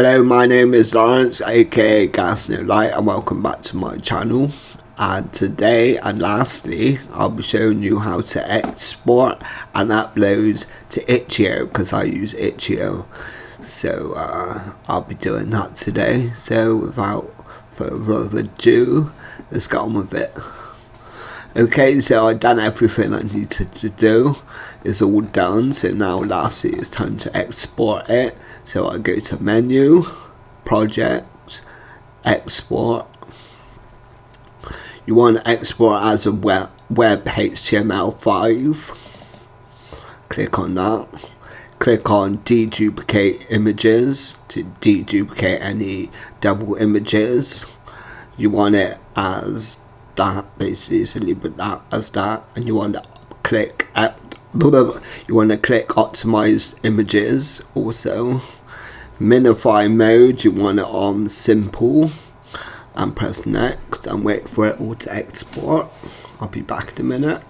Hello, my name is Lawrence, aka Gas No Light, and welcome back to my channel. And today and lastly, I'll be showing you how to export and upload to Itcho, because I use Itcho. So I'll be doing that today. So without further ado, let's get on with it. Okay, so I've done everything I needed to do. It's all done, so now lastly it's time to export it. So I go to menu, projects, export. You want to export as a web HTML5. Click on that. Click on deduplicate images to deduplicate any double images. You want it as that, basically, so leave it that as that, and you want to click optimize images. Also, minify mode, you want it on simple, and press next and wait for it all to export. I'll be back in a minute.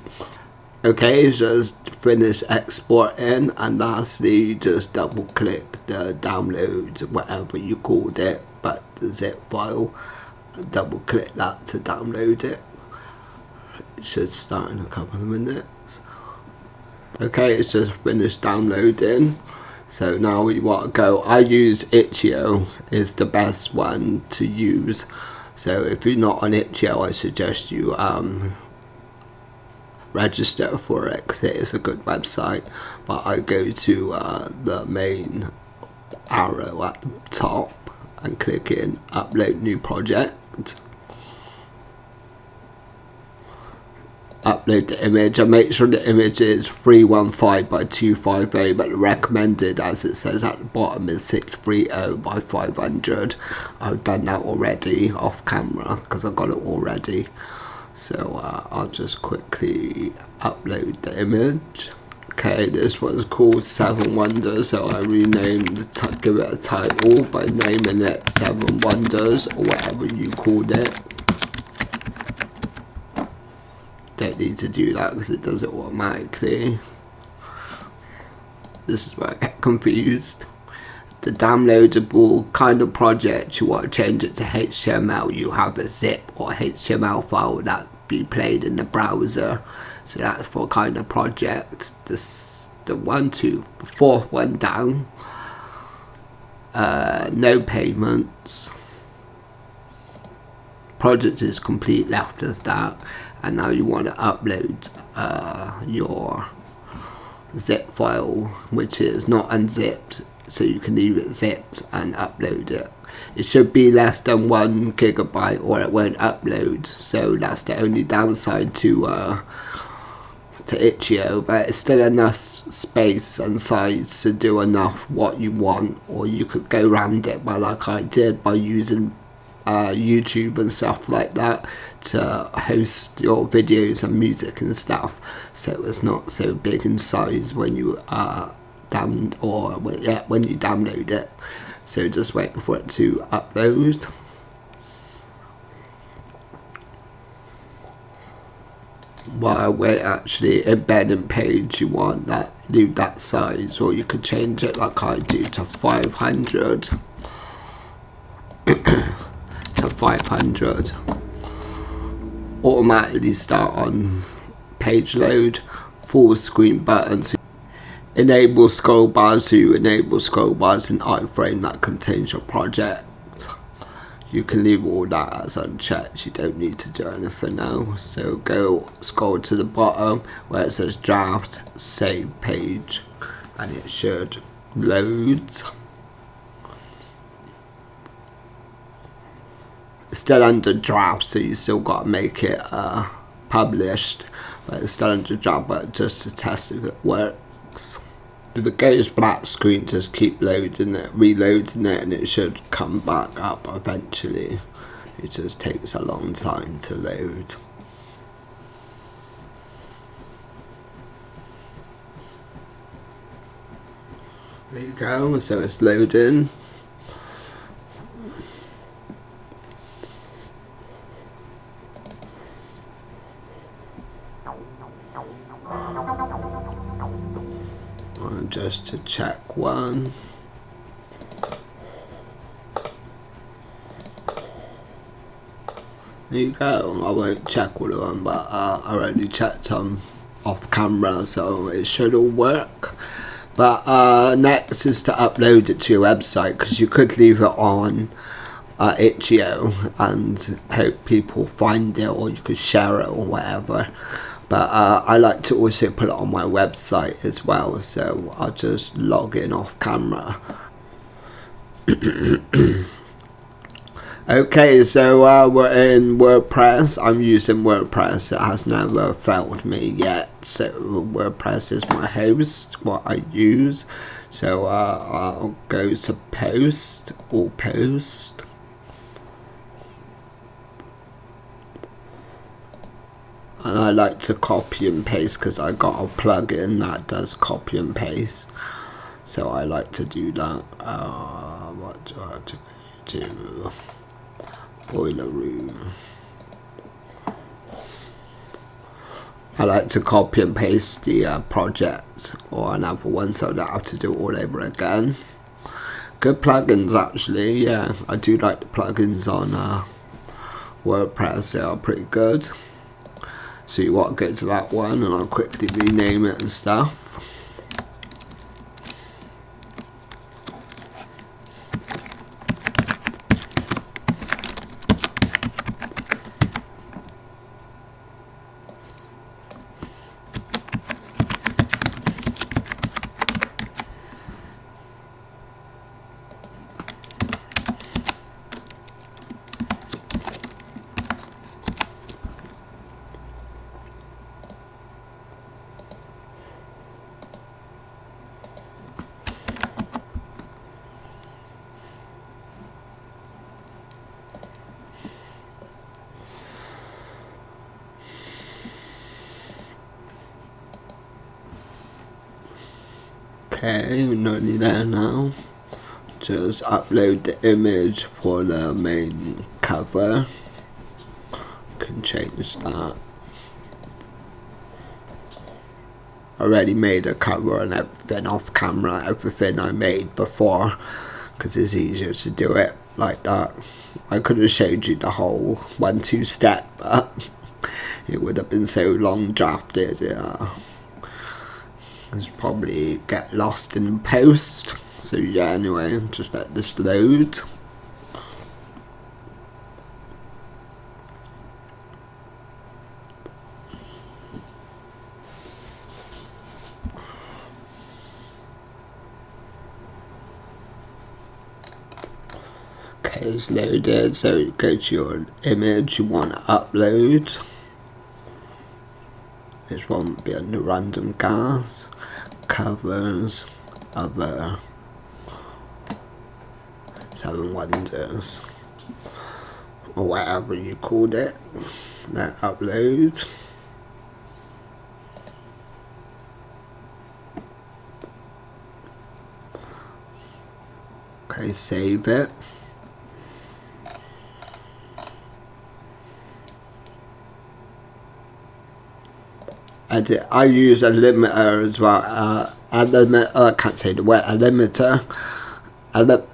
Okay, just finish exporting, and lastly just double click the download, whatever you called it, but the zip file. Double click that to download it. It should start in a couple of minutes. Okay, it's just finished downloading. So now we want to go. I use Itcho, is the best one to use. So if you're not on Itcho, I suggest you register for it, because it is a good website. But I go to the main arrow at the top and click in upload new project. Upload the image and make sure the image is 315 by 250, but recommended, as it says at the bottom, is 630 by 500. I've done that already off camera because I got it already. So I'll just quickly upload the image. Okay, this one's called 7 Wonders, so I renamed give it a title by naming it 7 Wonders, or whatever you called it. Don't need to do that because it does it automatically. This is where I get confused. The downloadable kind of project, you want to change it to HTML. You have a zip or HTML file that be played in the browser. So that's for kind of project. The fourth one down. No payments. Project is complete, left as that. And now you want to upload your zip file, which is not unzipped, so you can leave it zipped and upload it. It should be less than 1 gigabyte or it won't upload, so that's the only downside to Itcho, but it's still enough space and size to do enough what you want. Or you could go around it by, like I did, by using YouTube and stuff like that to host your videos and music and stuff, so it's not so big in size when you when you download it. So just wait for it to upload. While we're actually embedding page, you want that, leave that size, or you could change it like I do to 500 to 500. Automatically start on page load, full screen buttons. Enable scroll bars, so you enable scroll bars in iframe that contains your project. You can leave all that as unchecked, you don't need to do anything else. So go scroll to the bottom where it says draft, save page, and it should load. It's still under draft, so you still got to make it published, but it's still under draft, but just to test if it works. If it goes black screen, just keep loading it, reloading it, and it should come back up eventually. It just takes a long time to load. There you go, so it's loading. Just to check one. There you go. I won't check all of them, but I already checked them off camera, so it should all work. But next is to upload it to your website, because you could leave it on Itcho and hope people find it, or you could share it or whatever. But I like to also put it on my website as well, so I'll just log in off camera. Okay, so we're in WordPress. I'm using WordPress. It has never failed me yet. So WordPress is my host, what I use. So I'll go to post, or post. And I like to copy and paste because I got a plugin that does copy and paste. So I like to do that. What do I have to do? Boiler room. I like to copy and paste the project or another one so I don't have to do it all over again. Good plugins actually, yeah. I do like the plugins on WordPress, they are pretty good. So you want to go to that one and I'll quickly rename it and stuff. Okay, we're nearly there now. Just upload the image for the main cover. Can change that. I already made a cover and everything off camera, everything I made before, because it's easier to do it like that. I could have showed you the whole 1-2 step, but it would have been so long drafted. It's probably get lost in post. So yeah, anyway, just let this load. Okay, it's loaded, so you go to your image you want to upload. This one will be under random gas, covers, other, 7 wonders, or whatever you called it. Then upload. Okay, save it. Edit. I use a limiter as well. A limiter. I can't say the word. A limiter.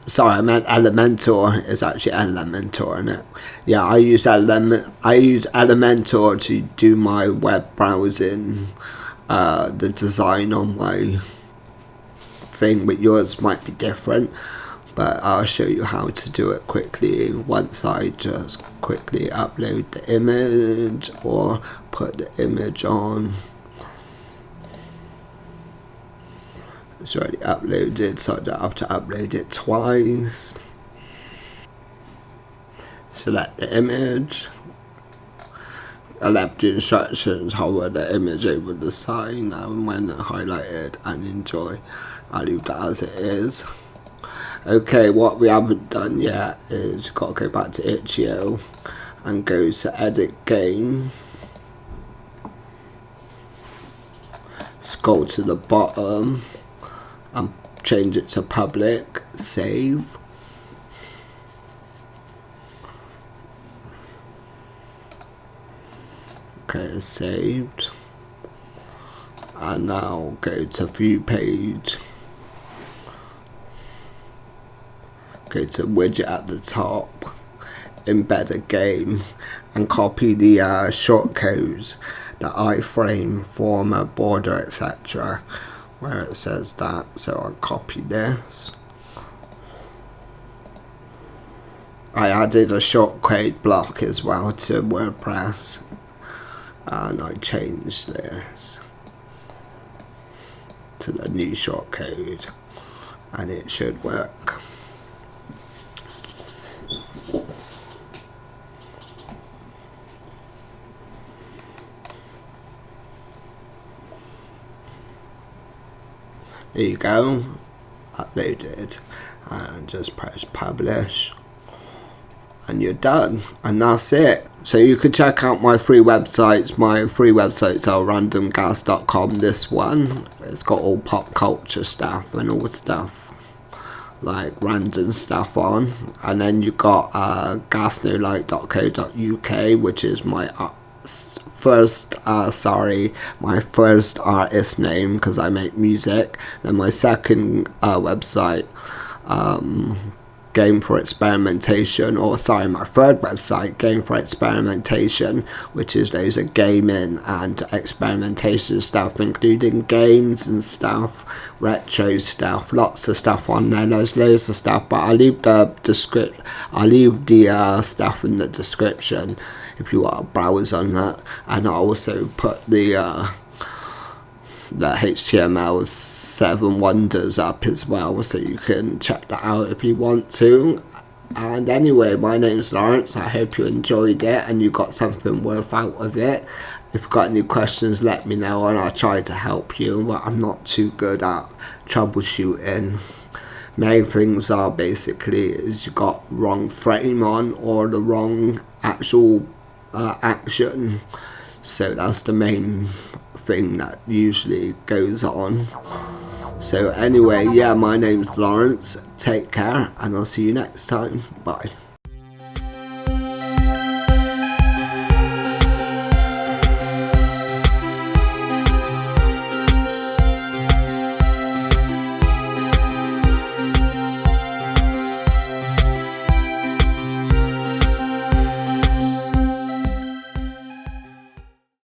Sorry, I meant Elementor. It's actually Elementor, isn't it? Yeah, I use Elementor to do my web browsing. The design on my thing, but yours might be different. But I'll show you how to do it quickly once I just quickly upload the image or put the image on. It's already uploaded, so I don't have to upload it twice. Select the image. I left the instructions, hover the image over the sign, and when highlighted and enjoy, I'll leave that as it is. Okay, what we haven't done yet is you've got to go back to Itcho and go to edit game. Scroll to the bottom and change it to public, save. Okay, it's saved. And now go to view page. Go to widget at the top, embedded game and copy the shortcodes, the iframe, former, border, etc. where it says that. So I'll copy this. I added a shortcode block as well to WordPress, and I changed this to the new shortcode, and it should work. There you go, uploaded, and just press publish, and you're done, and that's it. So you can check out my free websites. My free websites are randomgas.com. This one, it's got all pop culture stuff and all stuff like random stuff on. And then you got gasnolight.co.uk, which is my my first artist name, because I make music. Then my second website, Game for Experimentation, my third website, Game for Experimentation, which is loads of gaming and experimentation stuff, including games and stuff, retro stuff, lots of stuff on there. There's loads of stuff, but I'll leave the stuff in the description if you want to browse on that. And I'll also put the HTML 7 wonders up as well, so you can check that out if you want to. And anyway, my name's Lawrence. I hope you enjoyed it and you got something worth out of it. If you've got any questions, let me know and I'll try to help you, but I'm not too good at troubleshooting. Main things are basically is you got wrong frame on or the wrong actual action. So that's the main thing that usually goes on. So anyway, yeah, my name's Lawrence. Take care and I'll see you next time. Bye.